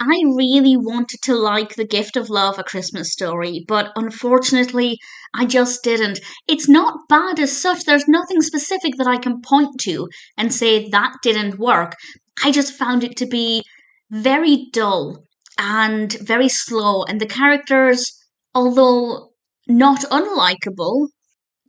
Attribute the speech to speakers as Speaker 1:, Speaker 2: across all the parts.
Speaker 1: I really wanted to like The Gift of Love, A Christmas Story, but unfortunately, I just didn't. It's not bad as such. There's nothing specific that I can point to and say that didn't work. I just found it to be very dull and very slow, and the characters, although not unlikable,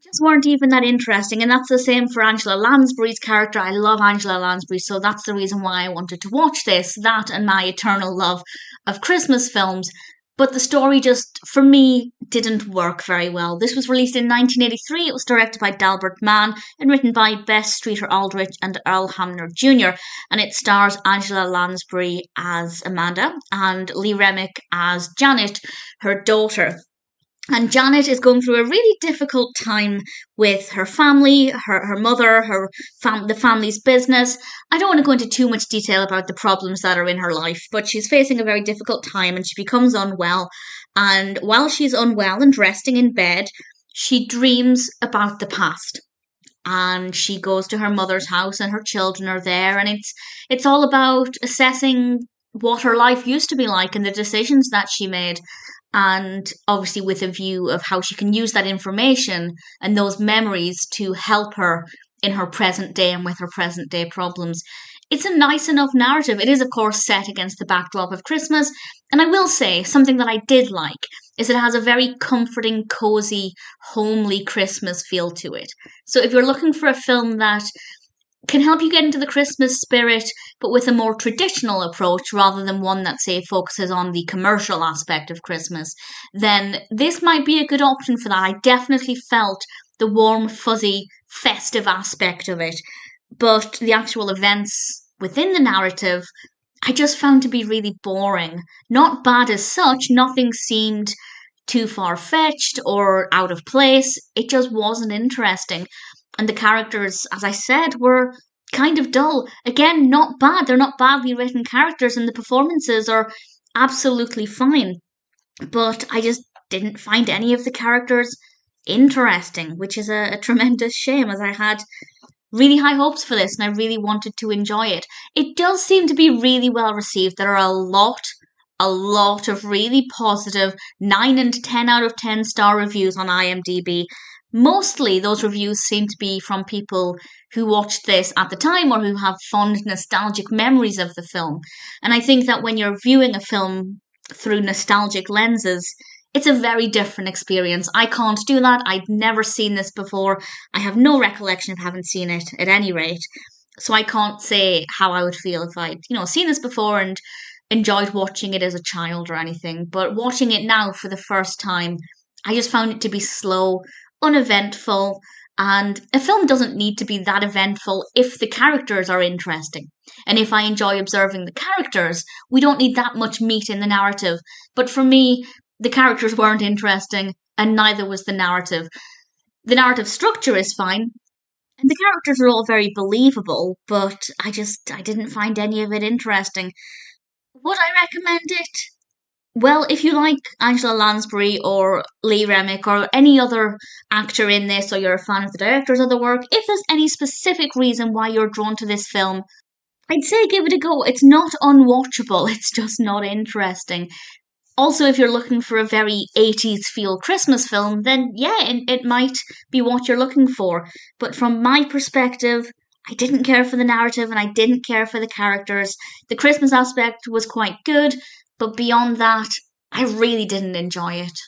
Speaker 1: just weren't even that interesting. And that's the same for Angela Lansbury's character. I love Angela Lansbury, so that's the reason why I wanted to watch this. That and my eternal love of Christmas films. But the story just, for me, didn't work very well. This was released in 1983. It was directed by Delbert Mann and written by Bess, Aldrich, and Earl Hamner Jr. And it stars Angela Lansbury as Amanda and Remick as Janet, her daughter. And Janet is going through a really difficult time with her family, her mother, the family's business. I don't want to go into too much detail about the problems that are in her life, but she's facing a very difficult time and she becomes unwell. And while she's unwell and resting in bed, she dreams about the past. And she goes to her mother's house and her children are there, and it's all about assessing what her life used to be like and the decisions that she made, and obviously with a view of how she can use that information and those memories to help her in her present day and with her present day problems. It's a nice enough narrative. It is, of course, set against the backdrop of Christmas, and I will say something that I did like is it has a very comforting, cozy, homely Christmas feel to it. So if you're looking for a film that can help you get into the Christmas spirit, but with a more traditional approach rather than one that, say, focuses on the commercial aspect of Christmas, then this might be a good option for that. I definitely felt the warm, fuzzy, festive aspect of it, but the actual events within the narrative I just found to be really boring. Not bad as such, nothing seemed too far fetched or out of place. It just wasn't interesting. And the characters, as I said, were kind of dull. Again, not bad. They're not badly written characters, and the performances are absolutely fine. But I just didn't find any of the characters interesting, which is a tremendous shame, as I had really high hopes for this and I really wanted to enjoy it. It does seem to be really well received. There are a lot of really positive 9 and 10 out of 10 star reviews on IMDb. Mostly those reviews seem to be from people who watched this at the time or who have fond nostalgic memories of the film. And I think that when you're viewing a film through nostalgic lenses, it's a very different experience. I can't do that. I'd never seen this before. I have no recollection of having seen it at any rate. So I can't say how I would feel if I'd, seen this before and enjoyed watching it as a child or anything. But watching it now for the first time, I just found it to be slow, uneventful, and a film doesn't need to be that eventful if the characters are interesting. And if I enjoy observing the characters, we don't need that much meat in the narrative. But for me, the characters weren't interesting, and neither was the narrative. The narrative structure is fine, and the characters are all very believable, but I didn't find any of it interesting. Would I recommend it? Well, if you like Angela Lansbury or Lee Remick or any other actor in this, or you're a fan of the directors of the work, if there's any specific reason why you're drawn to this film, I'd say give it a go. It's not unwatchable, it's just not interesting. Also, if you're looking for a very 80s feel Christmas film, then yeah, it might be what you're looking for. But from my perspective, I didn't care for the narrative and I didn't care for the characters. The Christmas aspect was quite good, but beyond that, I really didn't enjoy it.